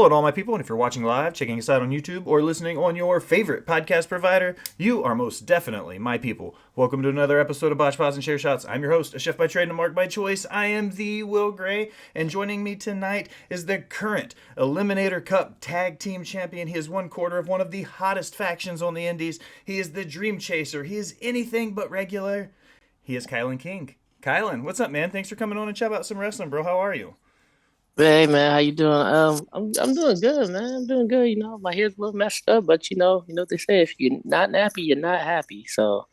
Hello to all my people, and if you're watching live, checking us out on YouTube, or listening on your favorite podcast provider, you are most definitely my people. Welcome to another episode of Botched and Share Shots. I'm your host, a chef by trade and a mark by choice. I am the Will Gray, and joining me tonight is the current Eliminator Cup Tag Team Champion. He is one quarter of one of the hottest factions on the Indies. He is the Dream Chaser. He is anything but regular. He is Kylon King. Kylon, what's up, man? Thanks for coming on and chat about some wrestling, bro. How are you? Hey man, how you doing? I'm doing good, man. I'm doing good. My hair's a little messed up, but what they say: if you're not nappy, you're not happy. So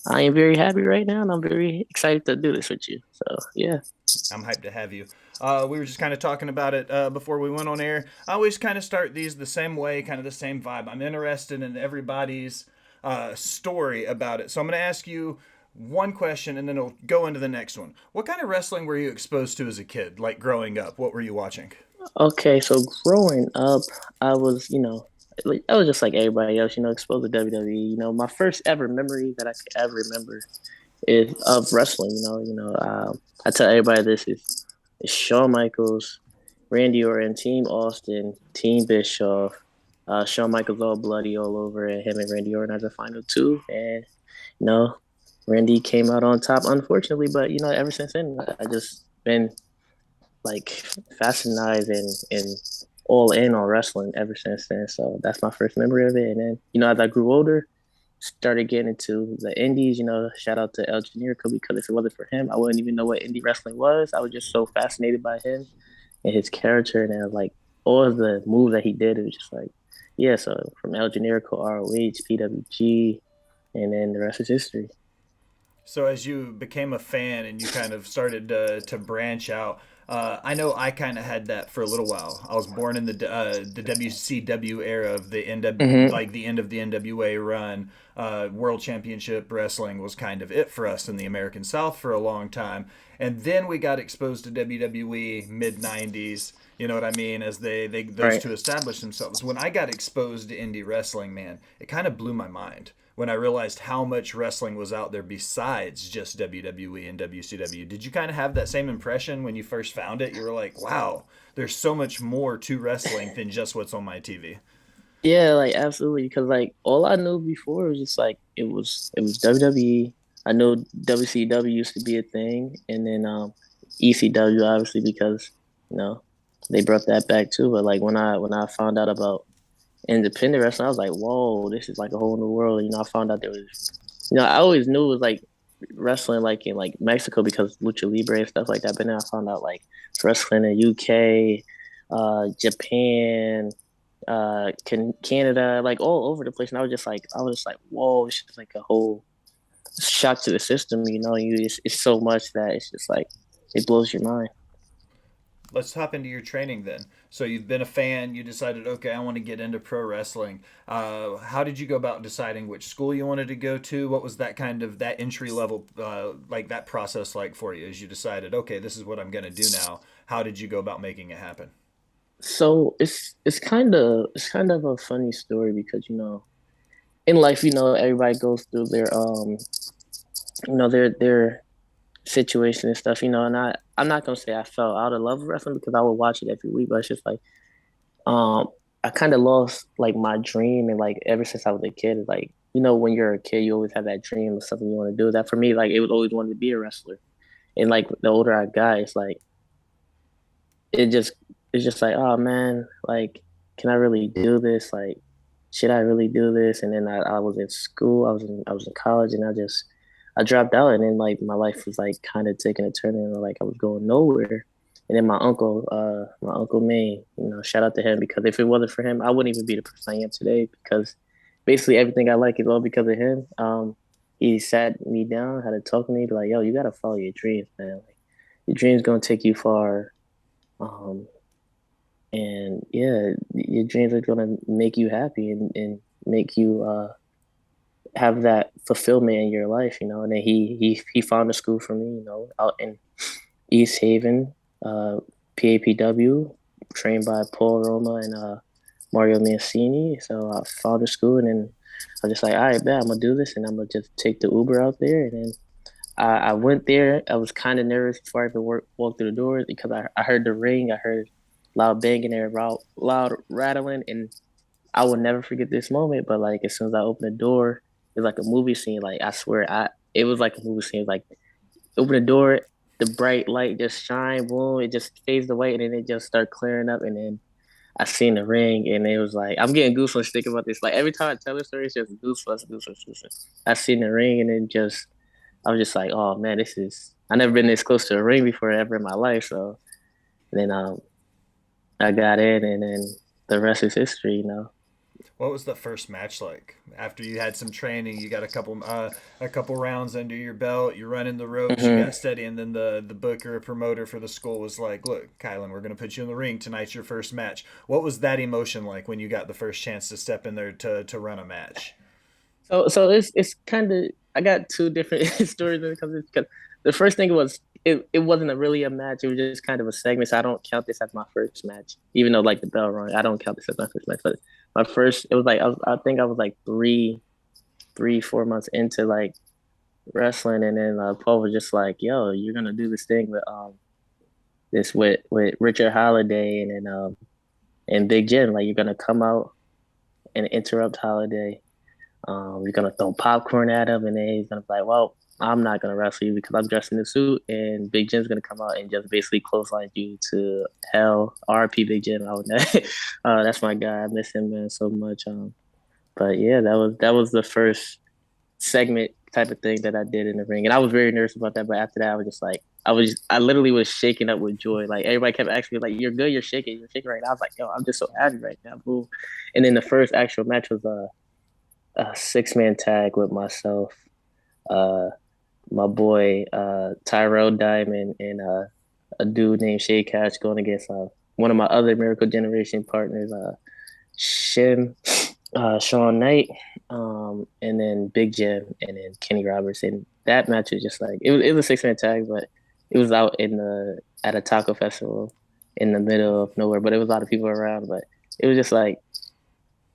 I am very happy right now, and I'm very excited to do this with you. So yeah. I'm hyped to have you. We were just kind of talking about it before we went on air. I always kind of start these the same way, kind of the same vibe. I'm interested in everybody's story about it. So I'm going to ask you one question and then I'll go into the next one. What kind of wrestling were you exposed to as a kid, like growing up? What were you watching? Okay, so growing up, I was, I was just like everybody else, exposed to WWE. My first ever memory that I could ever remember is of wrestling. I tell everybody this is Shawn Michaels, Randy Orton, Team Austin, Team Bischoff. Shawn Michaels all bloody all over, and him and Randy Orton as a final two. And you know, Randy came out on top, unfortunately. But ever since then, I just been like fascinated and all in on wrestling ever since then. So that's my first memory of it. And then as I grew older, started getting into the indies. Shout out to El Generico because if it wasn't for him, I wouldn't even know what indie wrestling was. I was just so fascinated by him and his character, and then like all of the moves that he did. It was just like, yeah. So from El Generico, ROH, PWG, and then the rest is history. So as you became a fan and you kind of started to branch out, I know I kind of had that for a little while. I was born in the WCW era of the Mm-hmm. like the end of the NWA run. World Championship Wrestling was kind of it for us in the American South for a long time, and then we got exposed to WWE mid '90s. You know what I mean? As they those Right. two established themselves. When I got exposed to indie wrestling, man, it kind of blew my mind when I realized how much wrestling was out there besides just WWE and WCW. Did you kind of have that same impression when you first found it? You were like, wow, there's so much more to wrestling than just what's on my TV. Yeah, like absolutely. Because like all I knew before was just like it was WWE. I know WCW used to be a thing, and then ECW obviously because you know they brought that back too. But like when I found out about independent wrestling, I was like, whoa, this is like a whole new world. I found out there was, I always knew it was like wrestling like in like Mexico because lucha libre and stuff like that. But then I found out like it's wrestling in UK, Japan, Canada, like all over the place. And I was just like, whoa, it's just like a whole shock to the system. It's so much that it's just like it blows your mind. Let's hop into your training then. So you've been a fan. You decided, okay, I want to get into pro wrestling. How did you go about deciding which school you wanted to go to? What was that kind of that entry level, like that process like for you as you decided, okay, this is what I'm going to do now? How did you go about making it happen? So it's kind of a funny story because in life everybody goes through their situation and stuff, and I'm not gonna say I fell out of love with wrestling because I would watch it every week, but it's just like um I kind of lost like my dream, and like ever since I was a kid, like when you're a kid you always have that dream of something you want to do. That for me, like it was always wanted to be a wrestler, and like the older I got, it's like it just it's just like, oh man, like can I really do this? Like should I really do this? And then I was in school, I was in college, and I dropped out, and then like my life was like kind of taking a turn, and like I was going nowhere. And then my uncle May, shout out to him because if it wasn't for him, I wouldn't even be the person I am today. Because basically everything I like is all because of him. He sat me down, had to talk to me, be like, "Yo, you gotta follow your dreams, man. Like, your dreams gonna take you far. Um, and yeah, your dreams are gonna make you happy and make you have that fulfillment in your life, And then he found a school for me, out in East Haven, uh, PAPW, trained by Paul Roma and Mario Mancini. So I found a school, and then I was just like, all right, man, I'm gonna do this, and I'm gonna just take the Uber out there, and then. I went there. I was kind of nervous before I even walked through the doors because I heard the ring. I heard loud banging and loud rattling, and I will never forget this moment. But like as soon as I opened the door, it was like a movie scene. Like I swear, I it was like a movie scene. Like open the door, the bright light just shine, boom, it just fades away, and then it just start clearing up, and then I seen the ring, and it was like I'm getting goosebumps thinking about this. Like every time I tell the story, it's just goosebumps, goosebumps, goosebumps. I seen the ring, and then just I was just like, oh man, this is. I never been this close to a ring before ever in my life. So then I got in, and then the rest is history. What was the first match like? After you had some training, you got a couple rounds under your belt, you're running the ropes, you hmm got steady, and then the booker or promoter for the school was like, "Look, Kylan, we're gonna put you in the ring. Tonight's your first match." What was that emotion like when you got the first chance to step in there to run a match? So it's kind of I got two different stories when it comes to because the first thing was it wasn't really a match. It was just kind of a segment. So I don't count this as my first match, even though like the bell rung. I don't count this as my first match. But my first, it was like I think I was like 4 months into like wrestling, and then Paul was just like, "Yo, you're gonna do this thing with this with Richard Holiday and Big Jim. Like you're gonna come out and interrupt Holiday. You're gonna throw popcorn at him, and then he's gonna be like, "Well, I'm not gonna wrestle you because I'm dressed in a suit." And Big Jim's gonna come out and just basically clothesline you to hell. R.P. Big Jim. I would that's my guy. I miss him man so much. But yeah, that was the first segment type of thing that I did in the ring, and I was very nervous about that. But after that, I was just like, I literally was shaking up with joy. Like everybody kept asking me, like, "You're good, you're shaking right now." I was like, "Yo, I'm just so happy right now, boo." And then the first actual match was a 6-man tag with myself, uh, my boy Tyrell Diamond, and a dude named Shay Cash going against one of my other Miracle Generation partners, Shim, Sean Knight, and then Big Jim, and then Kenny Roberts. And that match was just like it was a 6-man tag, but it was out in the at a taco festival in the middle of nowhere, but it was a lot of people around. But it was just like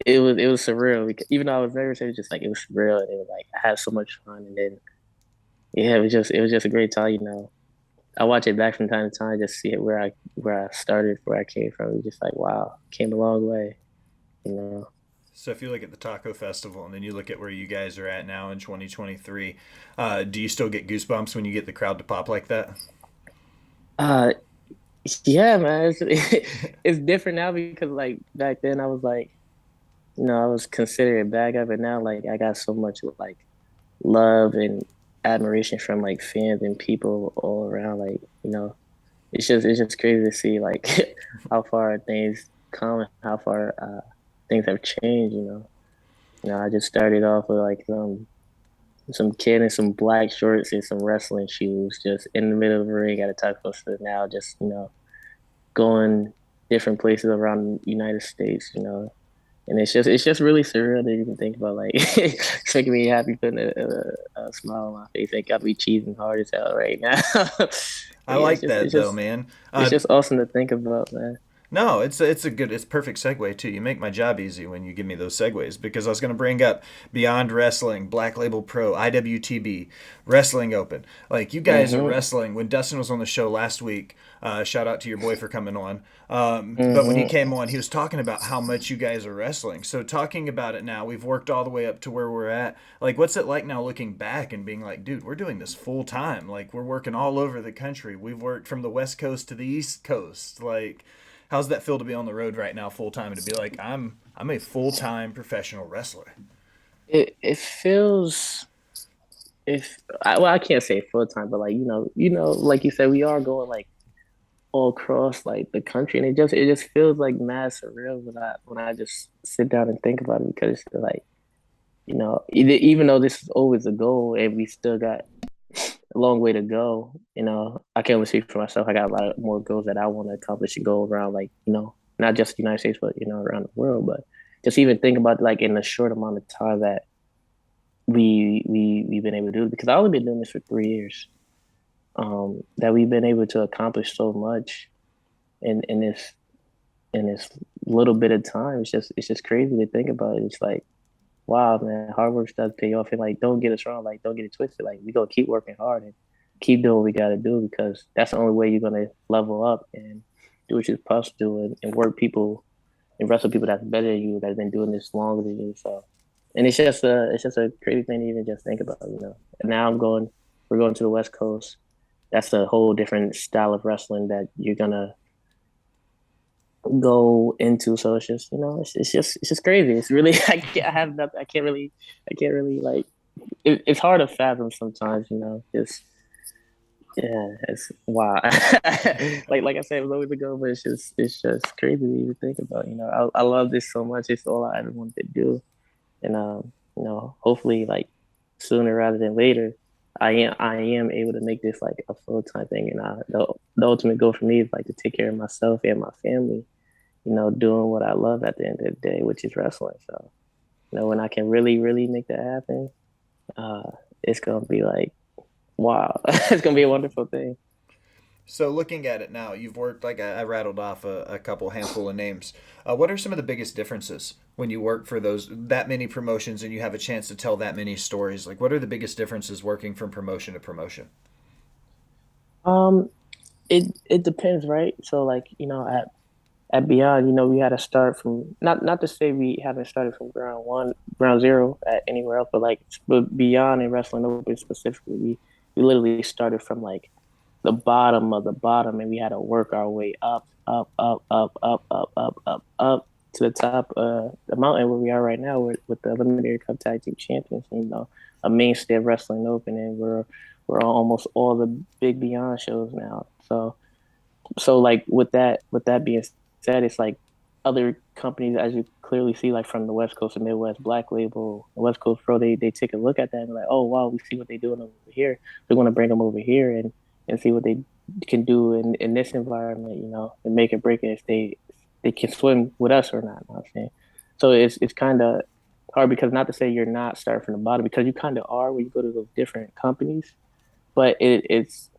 it was surreal because even though I was nervous, it was just like it was surreal, and it was like I had so much fun. And then yeah, it was just a great time. I watch it back from time to time, just see it where I started, where I came from. It was just like wow, came a long way, you know. So if you look at the Taco Festival and then you look at where you guys are at now in 2023, do you still get goosebumps when you get the crowd to pop like that? Uh, yeah, man, it's different now because like back then I was like, I was considered a bad guy, but now like I got so much like love and admiration from like fans and people all around. Like, it's just crazy to see like how far things come and how far things have changed. I just started off with like some kid in some black shorts and some wrestling shoes, just in the middle of the ring at a taco stand. Now, just going different places around the United States. And it's just really surreal to even think about. Like, it's making me happy, putting a smile on my face. It got me cheesing hard as hell right now. I But yeah, like that though, man. it's just awesome to think about, man. No, it's perfect segue too. You make my job easy when you give me those segues because I was going to bring up Beyond Wrestling, Black Label Pro, IWTB, Wrestling Open. Like you guys are hmm wrestling. When Dustin was on the show last week, shout out to your boy for coming on. But when he hmm came on, he was talking about how much you guys are wrestling. So talking about it now, we've worked all the way up to where we're at. Like, what's it like now looking back and being like, dude, we're doing this full time. Like we're working all over the country. We've worked from the West Coast to the East Coast. Like how's that feel to be on the road right now full time and to be like I'm a full time professional wrestler? It feels if I can't say full time, but like like you said, we are going like all across like the country, and it just feels like mad surreal when I just sit down and think about it because it's like even though this is always a goal and we still got a long way to go. I can't only speak for myself. I got a lot more goals that I want to accomplish and go around, like, not just the United States, but, around the world. But just even think about like in the short amount of time that we've been able to do it, because I've only been doing this for 3 years, that we've been able to accomplish so much in this little bit of time. It's just crazy to think about it. It's like, wow, man, hard work does pay off. And like, don't get us wrong, like, don't get it twisted. Like, we gonna keep working hard and keep doing what we gotta do because that's the only way you're gonna level up. And do what you're supposed to do and work people and wrestle people that's better than you that's been doing this longer than you. So, and it's just a crazy thing to even just think about, you know. And now we're going to the West Coast. That's a whole different style of wrestling that you're gonna go into. So it's just, you know, it's just crazy. It's really I have nothing. I can't really like. It's hard to fathom sometimes, you know. Just yeah, it's wow. Like I said, it was always ago, but it's just crazy to even think about. You know, I love this so much. It's all I ever wanted to do, and you know, hopefully, like sooner rather than later, I am able to make this like a full time thing. And the ultimate goal for me is like to take care of myself and my family. You know, doing what I love at the end of the day, which is wrestling. So, you know, when I can really make that happen, uh, it's gonna be like wow, it's gonna be a wonderful thing. So looking at it now, you've worked like I rattled off a couple handful of names. What are some of the biggest differences when you work for those that many promotions and you have a chance to tell that many stories? Like, what are the biggest differences working from promotion to promotion? Um, it depends, right? So like, you know, at Beyond, you know, we had to start from not to say we haven't started from ground one, ground zero at anywhere else, but like but Beyond and Wrestling Open specifically, we literally started from like the bottom of the bottom, and we had to work our way up to the top the mountain where we are right now with the Eliminator Cup Tag Team Champions. And, you know, a mainstay of Wrestling Open, and we're on almost all the big Beyond shows now. So like with that being said, it's like other companies, as you clearly see, like from the West Coast and Midwest, Black Label, West Coast Pro, they take a look at that and like, oh wow, we see what they're doing over here. We're going to bring them over here and see what they can do in this environment, you know, and make it break it if they can swim with us or not. You know what I'm saying? So it's kind of hard because not to say you're not starting from the bottom because you kind of are when you go to those different companies, but it's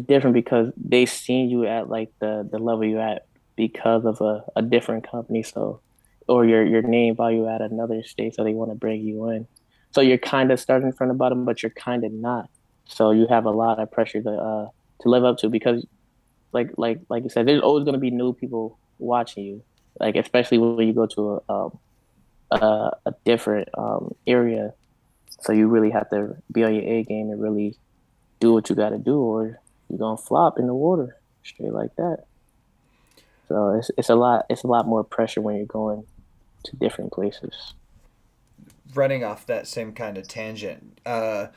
different because they seen you at like the level you at because of a different company. So or your name value at another state, so they want to bring you in. So you're kind of starting from the bottom, but you're kind of not. So you have a lot of pressure to live up to because like you said, there's always going to be new people watching you. Like especially when you go to a different area, so you really have to be on your A game and really do what you got to do, or you're gonna flop in the water straight like that. So it's a lot more pressure when you're going to different places. Running off that same kind of tangent, back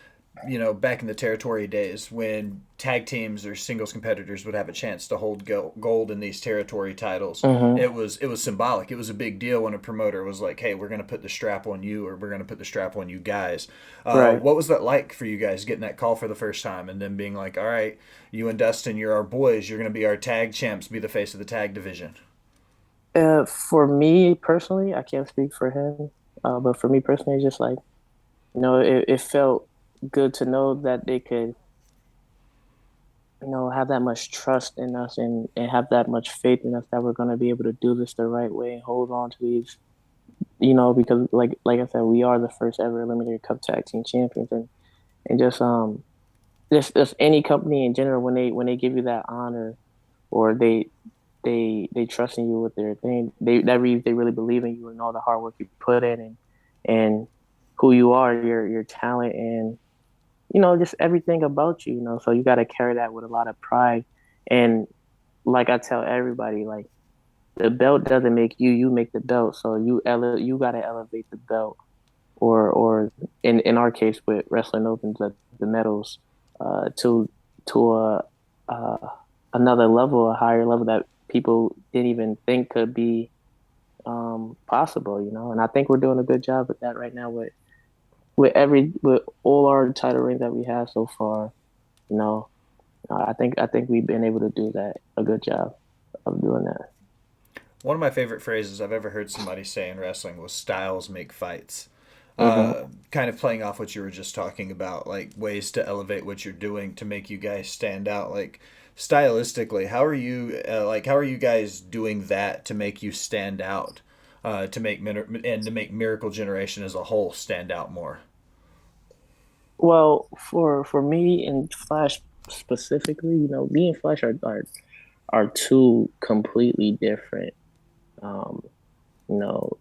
in the territory days when tag teams or singles competitors would have a chance to hold gold in these territory titles, Hmm. it was symbolic. It was a big deal when a promoter was like, "Hey, we're going to put the strap on you, or we're going to put the strap on you guys." Right. What was that like for you guys getting that call for the first time and then being like, "All right, you and Dustin, you're our boys. You're going to be our tag champs, be the face of the tag division." For me personally, I can't speak for him, but for me personally, it's just like you know, it felt good to know that they could you know, have that much trust in us and have that much faith in us that we're going to be able to do this the right way and hold on to these, you know, because like I said, we are the first ever Eliminator Cup Tag Team Champions, and just any company in general when they give you that honor or they trust in you with their thing, that means they really believe in you and all the hard work you put in and who you are, your talent and you know, just everything about you, you know. So you got to carry that with a lot of pride. And like I tell everybody, like the belt doesn't make you, you make the belt. So you got to elevate the belt, or in our case with Wrestling Opens, the medals, to to uh, another level, a higher level that people didn't even think could be possible, you know. And I think we're doing a good job with that right now with all our title reigns that we have so far, you know, I think we've been able to do that a good job of doing that. One of my favorite phrases I've ever heard somebody say in wrestling was "styles make fights." Hmm. Kind of playing off what you were just talking about, like ways to elevate what you're doing to make you guys stand out. Like stylistically, how are you guys doing that to make you stand out, and to make Miracle Generation as a whole stand out more? Well, for me and Flash specifically, you know, me and Flash are are two completely different, um, you know,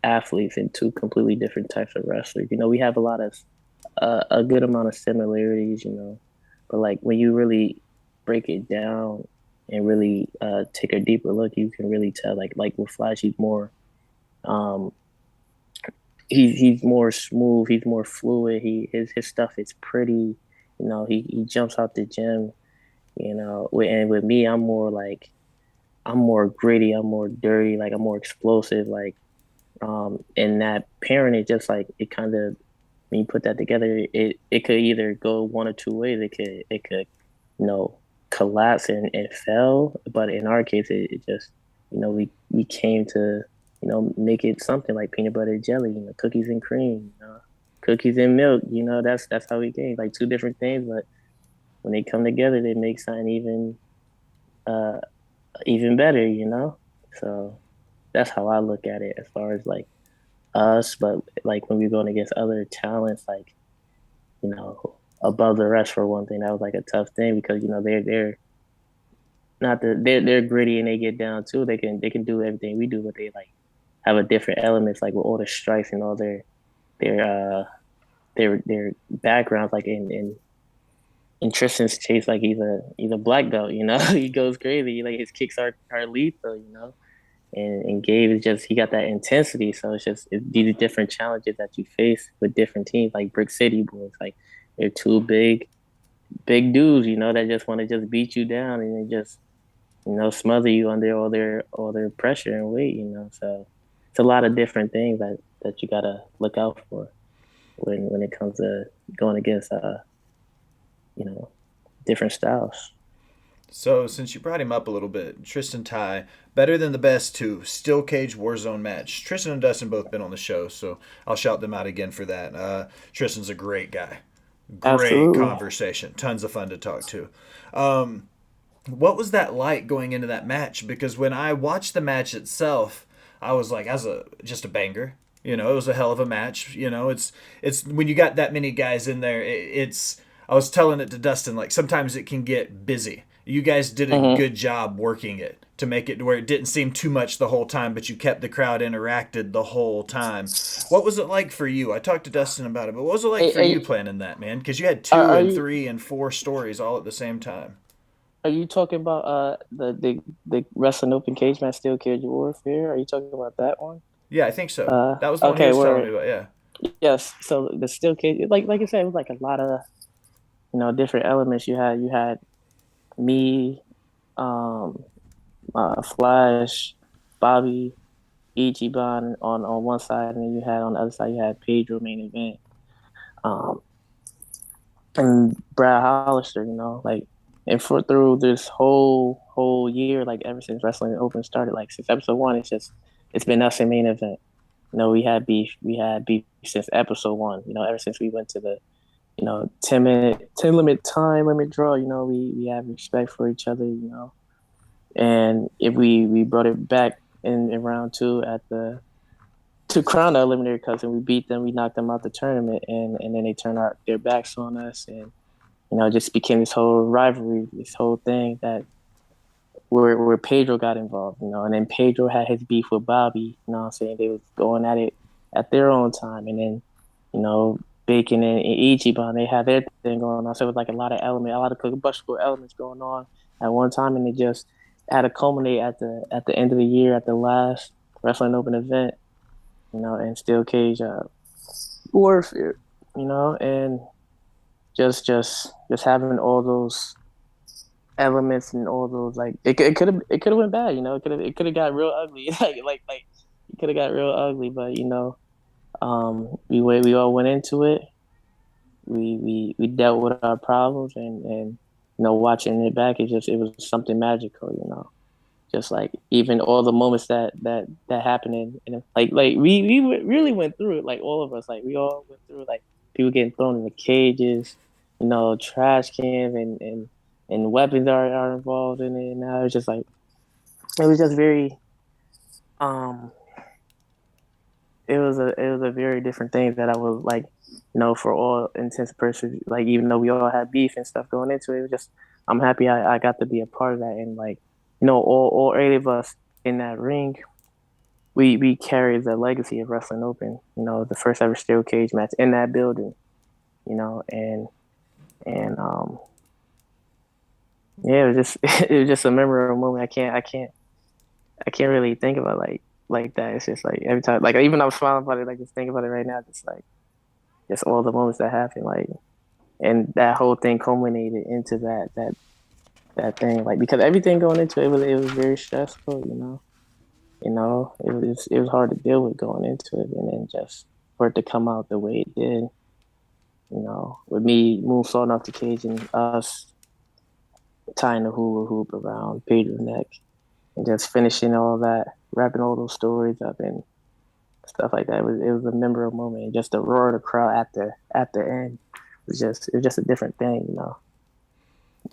athletes and two completely different types of wrestlers. We have a lot of a good amount of similarities, but like when you really break it down and really take a deeper look, you can really tell. Like with Flash, he's more um, he's more smooth, he's more fluid. His stuff is pretty. He jumps out the gym. And with me, I'm more gritty, I'm more dirty, like I'm more explosive, like and that pairing is just like it kind of when you put that together, it could either go one or two ways. It could you know collapse and fail, but in our case, it just we came to make it something like peanut butter and jelly, cookies and cream, cookies and milk. That's how we came, like two different things, but when they come together, they make something uh even better. So that's how I look at it as far as like us, but like when we're going against other talents, like above the rest for one thing, that was like a tough thing because they're not they're gritty and they get down too. They can do everything we do, but they like have a different elements like with all the stripes and all their their backgrounds. Like in Tristan's case, like he's a black belt. He goes crazy. Like his kicks are lethal. And Gabe is just he got that intensity. So it's these different challenges that you face with different teams, like Brick City Boys. Like they're two big dudes, that just want to just beat you down and they just smother you under all their pressure and weight. So it's a lot of different things that you gotta look out for when it comes to going against you know different styles. So, since you brought him up a little bit, Tristan Ty, better than the best two, steel cage Warzone match. Tristan and Dustin both been on the show, so I'll shout them out again for that. Tristan's a great guy, great Absolutely. conversation, tons of fun to talk to. Um, what was that like going into that match? Because when I watched the match itself, I was like, as a just a banger. It was a hell of a match. It's when you got that many guys in there. It's I was telling it to Dustin, like sometimes it can get busy. You guys did a Hmm. good job working it to make it to where it didn't seem too much the whole time, but you kept the crowd interacted the whole time. What was it like for you? I talked to Dustin about it, but what was it like for you planning that, man? Because you had Are, two are and you three and four stories all at the same time. Are you talking about the wrestling open cage match steel cage warfare? Are you talking about that one? Yeah, I think so. That was the one he Okay, was telling where me about. Yeah. yes, so the steel cage, like I said, it was like a lot of different elements. You had me, um, Flash, Bobby, Ichiban on one side, and then you had on the other side you had Pedro main event, um, and Brad Hollister. Like and for through this whole year, like ever since Wrestling Open started, like since episode one, it's been us in main event. We had beef since episode one. Ever since we went to the 10 limit time limit draw. We have respect for each other. And if we brought it back in round two at the to crown the eliminator cousin, we beat them, we knocked them out the tournament, and then they turned their backs on us, and it just became this whole rivalry, this whole thing that where Pedro got involved, and then Pedro had his beef with Bobby, what I'm saying? They was going at it at their own time, and then, you know, Bacon and Ichiban, they had their thing going on. So it was like a lot of combustible elements going on at one time, and it just had to culminate at the end of the year, at the last Wrestling Open event, and Steel Cage Warfare, and just having all those elements and all those like it could have went bad, it could have got real ugly, like it could have got real ugly, but we all went into it, we dealt with our problems, and watching it back, it was something magical, just like even all the moments that happened, and like we really went through it, like all of us, like we all went through, like people getting thrown in the cages, trash cans, and weapons are involved in it. And now it's just like it was just very um it was a very different thing that I was like, for all intents and purposes, like even though we all had beef and stuff going into it, it was just I'm happy I got to be a part of that, and like all eight of us in that ring, we carry the legacy of wrestling open. The first ever steel cage match in that building. And yeah, it was just it was just a memorable moment. I can't really think about like that. It's just like every time, like even I'm smiling about it, like just think about it right now. Just like just all the moments that happened, like and that whole thing culminated into that thing, like because everything going into it was very stressful. It was hard to deal with going into it, and then just for it to come out the way it did. With me moonsaulting off the cage and us tying the hula hoop around Peter's neck and just finishing all that, wrapping all those stories up and stuff like that. It was a memorable moment. And just the roar of the crowd at the end it was just a different thing.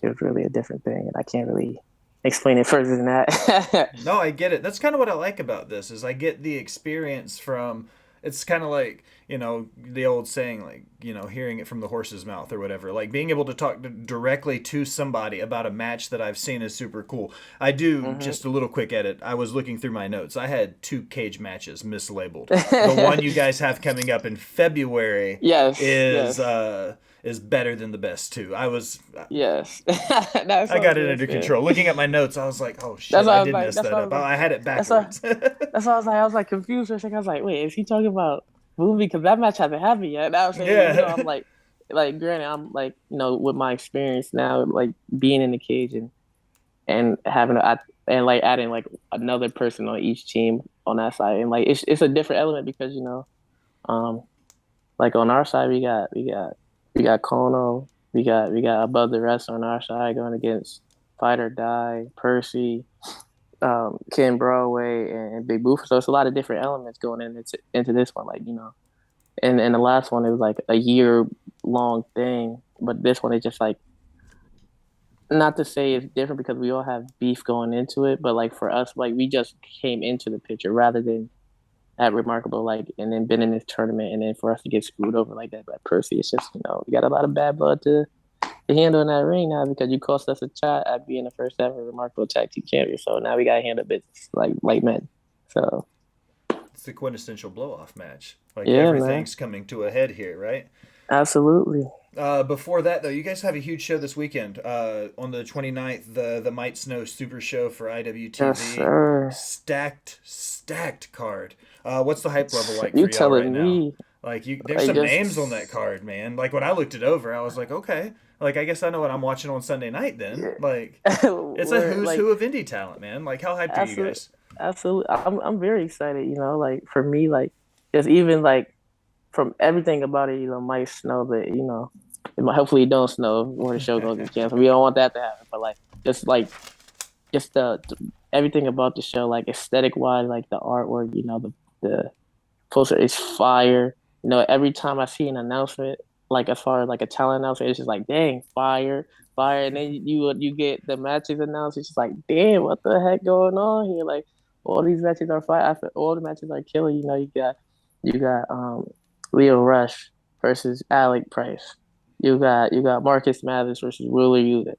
It was really a different thing, and I can't really explain it further than that. No, I get it. That's kind of what I like about this is I get the experience from. It's kind of like the old saying, like hearing it from the horse's mouth or whatever. Like being able to talk directly to somebody about a match that I've seen is super cool. I do just a little quick edit. I was looking through my notes. I had two cage matches mislabeled. The one you guys have coming up in February Yes, is yes, is better than the best too. yes. That's I what I was got it gonna under say. control. Looking at my notes, I was like, "Oh That's shit, why I I was did like. mess That's that why I up. was like. I had it That's why. backwards." That's why I was like confused for a second. I was like, wait, is he talking about movie? Because that match hasn't happened yet. And I was saying, I'm Yeah. like, granted, I'm like, with my experience now, like being in the cage and having and like adding like another person on each team on that side, and like it's a different element because um, like on our side we got Kono, we got Above the Rest on our side going against Fight or Die, Percy, Ken Broadway and Big Boofer. So it's a lot of different elements going into this one. Like, and the last one it was like a year long thing, but this one is just like not to say it's different because we all have beef going into it, but like for us, like we just came into the picture rather than at Remarkable, like and then been in this tournament and then for us to get screwed over like that by Percy, it's just we got a lot of bad blood to handle in that ring now because you cost us a shot at being the first ever Remarkable Tag Team Champion. So now we gotta handle business like men. So It's the quintessential blow off match. Like yeah, man, everything's coming to a head here, right? absolutely. Before that, though, you guys have a huge show this weekend. On the 29th, the Might Snow Super Show for Yes, IWTV. sir. Stacked card. What's the hype level like You for y'all right telling now? me Like there's like some names on that just card, man. Like when I looked it over, I was like, okay, like I guess I know what I'm watching on Sunday night then. yeah. Like it's a We're who's like who of indie talent, man. Like how hyped are you absolutely guys? absolutely I'm very excited, like for me, like just even like from everything about it, might snow, but hopefully it don't snow or the show gonna get canceled. We don't want that to happen, but just everything about the show, like aesthetic wise, like the artwork, the poster is fire. Every time I see an announcement, like as far as like a talent announcement, it's just like, dang, fire, fire. And then you get the matches announced. It's just like, damn, what the heck going on here? Like all these matches are fire. After all the matches are killer. You got Leo Rush versus Alec Price. You got Marcus Mathers versus Wheeler Yuta.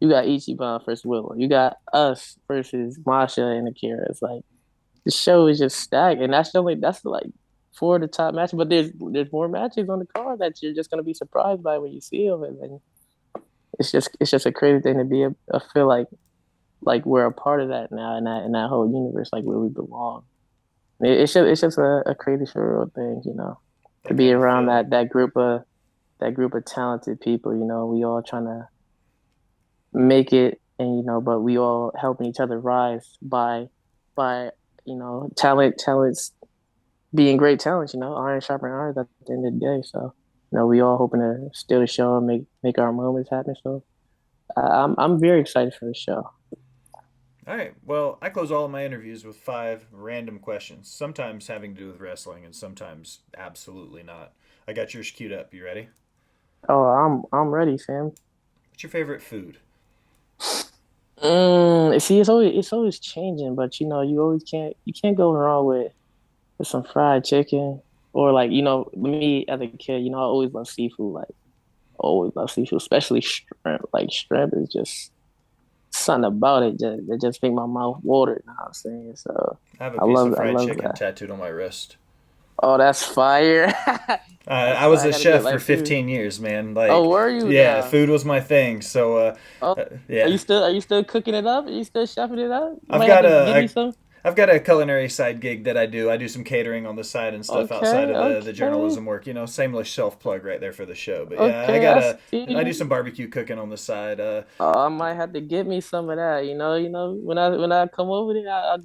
You got Ichiban versus Willow. You got us versus Masha and Akira. It's like the show is just stacked, and that's like four of the top matches. But there's more matches on the card that you're just gonna be surprised by when you see them, and it's just a crazy thing to be. I feel like we're a part of that now, in that whole universe, like where we belong. It's just a crazy surreal thing, to That be kind of around feeling. that group of talented people. We all trying to make it, and but we all helping each other rise by talents being great talents. Iron sharpening iron at the end of the day. So we all hoping to steal the show and make our moments happen. So I'm very excited for the show. All right. Well, I close all of my interviews with five random questions, sometimes having to do with wrestling and sometimes absolutely not. I got yours queued up. You ready? Oh, I'm ready, Sam. What's your favorite food? See, it's always changing, but you always can't go wrong with some fried chicken or like me as a kid. I always love seafood, like always love seafood, especially shrimp. Like shrimp is just something about it just make my mouth water. You know what I'm saying? So I have a piece of I fried love chicken that. tattooed on my wrist. Oh, that's fire. That's I was fire. I a gotta get chef for like food. 15 years, man. Oh, Like, were you yeah, now? food was my thing. So, Oh, yeah, are you still cooking it up? Are you still chefing it up? You I've might have got to give me some. I've got a culinary side gig that I do. I do some catering on the side and stuff outside Okay, of the okay, journalism work. Shameless self plug right there for the show. But yeah, okay. I I do see. some barbecue cooking on the side. I might have to get me some of that. When I come over there, I'll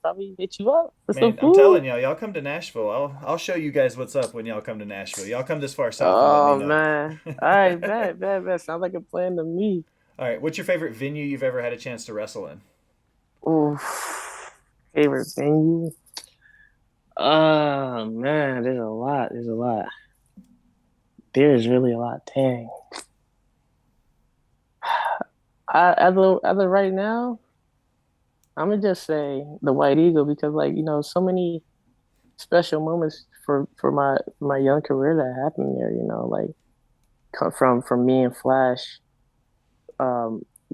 probably hit you up for some Man, I'm food. telling y'all come to Nashville. I'll show you guys what's up when y'all come to Nashville. Y'all come this far south and let me Oh know. man. All right, bet. Sounds like a plan to me. All right, what's your favorite venue you've ever had a chance to wrestle in? Oof. Favorite venue? Oh man, there's a lot. There's a lot. There's really a lot. Dang. As of right now, I'm gonna just say the White Eagle because so many special moments for my young career that happened there. Come from me and Flash,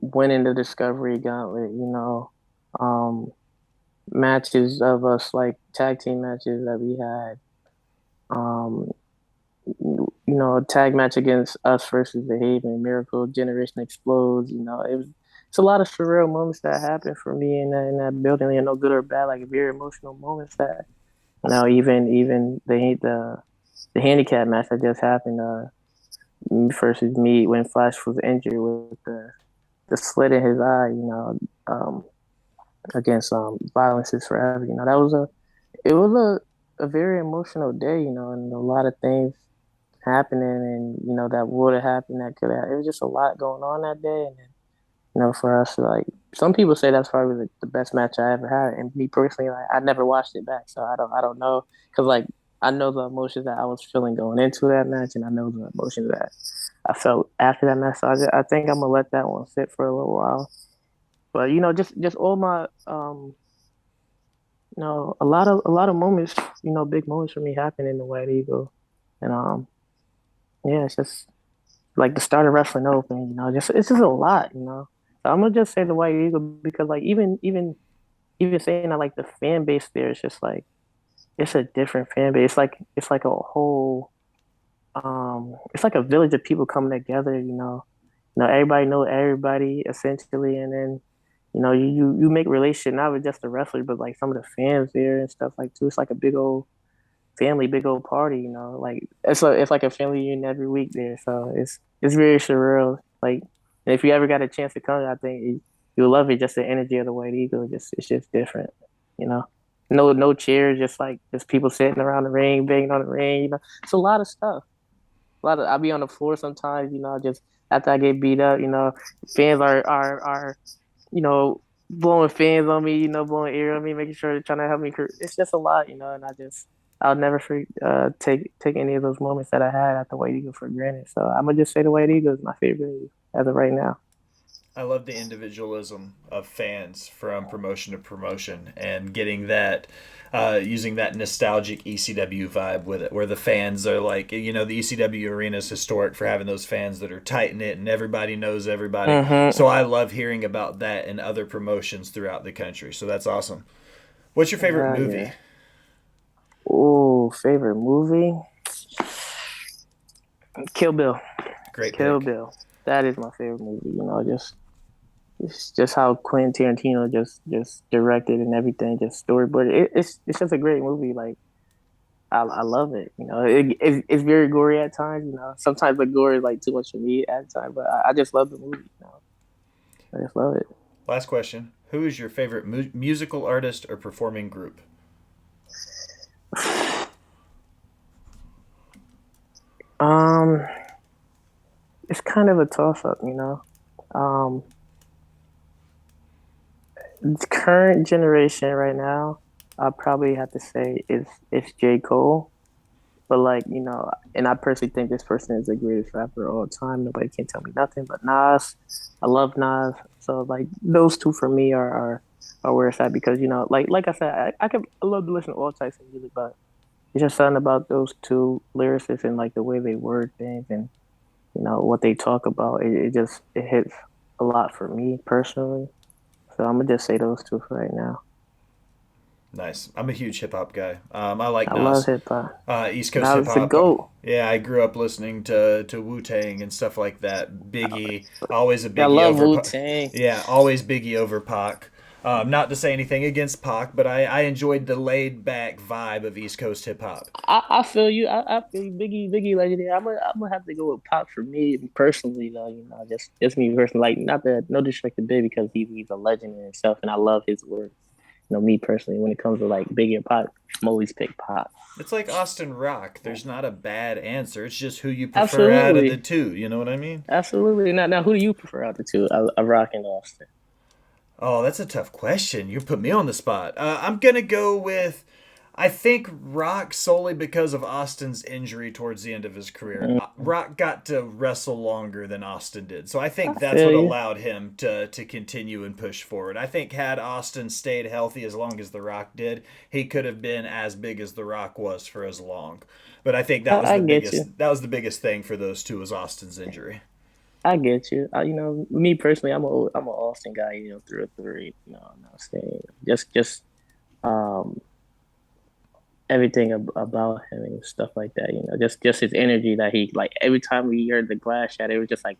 winning the Discovery Gauntlet. Um, matches of us like tag team matches that we had. Um, a tag match against us versus the Haven, Miracle Generation Explodes. It's a lot of surreal moments that happened for me in that building. Good or bad, like very emotional moments that even the handicap match that just happened versus me when Flash was injured with the slit in his eye. Against Violence is Forever. That was it was a very emotional day. And a lot of things happening, and that would have happened, that could have. It was just a lot going on that day, and then, for us, like some people say that's probably the best match I ever had, and me personally, like I never watched it back, so I don't know, because like I know the emotions that I was feeling going into that match, and I know the emotions that I felt after that match. So I think I'm gonna let that one sit for a little while. But just all my a lot of moments, big moments for me happen in the White Eagle, and yeah, it's just like the start of Wrestling Open, just it's just a lot. So I'm gonna just say the White Eagle because like even saying that like the fan base there is just like it's a different fan base. It's like a whole it's like a village of people coming together. Everybody know everybody essentially, and then you make relationship not with just the wrestler, but like some of the fans there and stuff like too. It's like a big old family, big old party. Like it's like a family reunion every week there. So it's very surreal. Like if you ever got a chance to come, I think you'll love it. Just the energy of the White Eagle, just it's just different. You know, no chairs, just people sitting around the ring, banging on the ring. It's a lot of stuff. I'll be on the floor sometimes. Just after I get beat up. Fans are blowing fans on me. Blowing air on me, making sure they're trying to help me. It's just a lot. And I'll never take any of those moments that I had at the White Eagle for granted. So I'm gonna just say the White Eagle is my favorite as of right now. I love the individualism of fans from promotion to promotion and getting that, using that nostalgic ECW vibe with it, where the fans are like, the ECW arena is historic for having those fans that are tight knit and everybody knows everybody. Mm-hmm. So I love hearing about that in other promotions throughout the country. So that's awesome. What's your favorite Yeah, movie? yeah. Oh, favorite movie? Kill Bill. Great Kill pick. Bill. That is my favorite movie. Just it's just how Quentin Tarantino just directed and everything, just storyboard. It's just a great movie. Like I love it. It's very gory at times. Sometimes the gore is like too much for me at times, but I just love the movie. I just love it. Last question. Who is your favorite musical artist or performing group? Um, it's kind of a toss up. Um, the current generation right now, I probably have to say is J. Cole. But and I personally think this person is the greatest rapper of all time. Nobody can tell me nothing. But Nas, I love Nas. So like those two for me are where it's at because like I said, I love to listen to all types of music, but it's just something about those two lyricists and like the way they word things and what they talk about. It hits a lot for me personally. So I'm gonna just say those two for right now. Nice. I'm a huge hip hop guy. I like I love Nas, hip hop. East Coast hip Nas the hop. goat. Yeah, I grew up listening to Wu Tang and stuff like that. Biggie, always a I Biggie love over. Wu Tang. Yeah, always Biggie over Pac. Not to say anything against Pac, but I enjoyed the laid back vibe of East Coast hip hop. I feel you. I feel you. Biggie legendary. I'm gonna have to go with Pop for me personally though. Just me personally. Like not that no disrespect to Big because he's a legend in himself, and I love his work. Me personally, when it comes to like Biggie or Pop, I'm always pick Pop. It's like Austin Rock. There's not a bad answer. It's just who you prefer out of the Absolutely, two. You know what I mean? absolutely. Now, who do you prefer out the two? I Rock and Austin. Oh, that's a tough question. You put me on the spot. I'm gonna go with, I think Rock solely because of Austin's injury towards the end of his career. Mm, Rock got to wrestle longer than Austin did, so I I think that's feel what you. allowed him to continue and push forward. I think had Austin stayed healthy as long as The Rock did, he could have been as big as The Rock was for as long. But I think I get you. that was the biggest thing for those two was Austin's injury. I get you. Me personally, I'm an Austin guy. Through and through. I'm not saying just um everything about him and stuff like that. Just his energy that he like every time we heard the glass shot, it was just like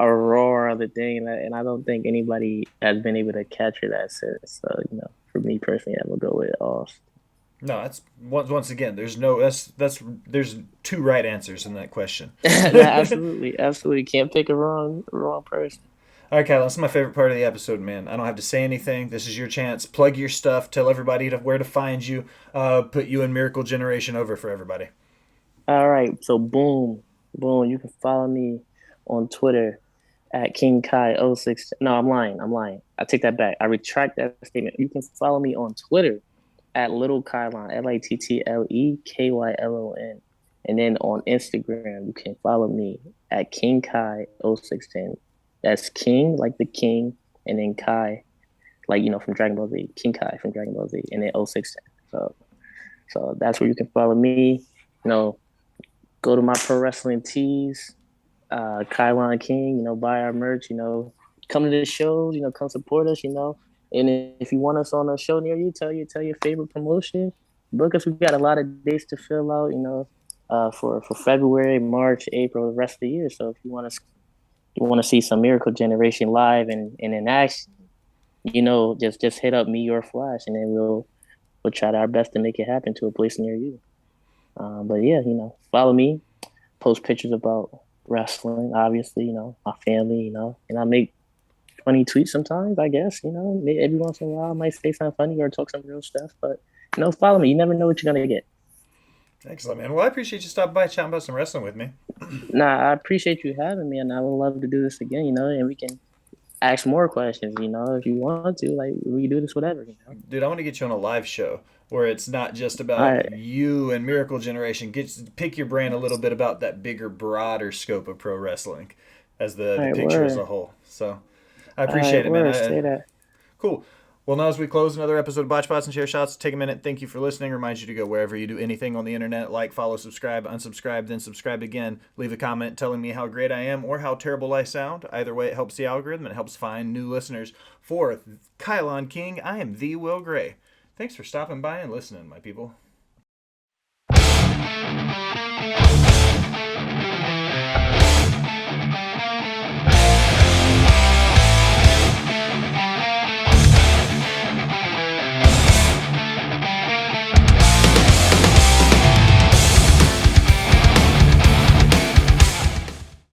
a roar of the thing, and I don't think anybody has been able to capture that since. So for me personally, I'm gonna go with Austin. No, that's once again. There's no that's there's two right answers in that question. No, absolutely, absolutely can't pick a wrong person. All right, Kyle, that's my favorite part of the episode, man. I don't have to say anything. This is your chance. Plug your stuff. Tell everybody where to find you. Put you in Miracle Generation over for everybody. All right, so boom. You can follow me on Twitter at King Kai 06. No, I'm lying. I'm lying. I take that back. I retract that statement. You can follow me on Twitter at Little Kylon, LittleKylon. And then on Instagram, you can follow me at King Kai 0610. That's King, like the king, and then Kai, like, from Dragon Ball Z. King Kai from Dragon Ball Z, and then 0610. So that's where you can follow me. You know, go to my pro wrestling tees, Kylon King, buy our merch, come to the shows, come support us, And if you want us on a show near you, tell your favorite promotion. Book us. We've got a lot of dates to fill out, for February, March, April, the rest of the year. So if you want to see some Miracle Generation live and in action, just hit up me or Flash, and then we'll try our best to make it happen to a place near you. But yeah, follow me, post pictures about wrestling, obviously, my family, and I make funny tweets sometimes, I guess, every once in a while I might say something funny or talk some real stuff, but, follow me. You never know what you're going to get. Excellent, man. Well, I appreciate you stopping by chatting about some wrestling with me. Nah, I appreciate you having me, and I would love to do this again, and we can ask more questions, if you want to, like, we can do this, whatever. Dude, I want to get you on a live show where it's not just All about right, you and Miracle Generation. Pick your brain a little bit about that bigger, broader scope of pro wrestling as the all right, picture as a word. whole. So I All right, appreciate it, man. word. Say that. Cool. Well, now as we close another episode of Botch Spots and Share Shots, take a minute. Thank you for listening. Remind you to go wherever you do anything on the internet. Like, follow, subscribe, unsubscribe, then subscribe again. Leave a comment telling me how great I am or how terrible I sound. Either way, it helps the algorithm and it helps find new listeners. For Kylon King, I am the Will Gray. Thanks for stopping by and listening, my people.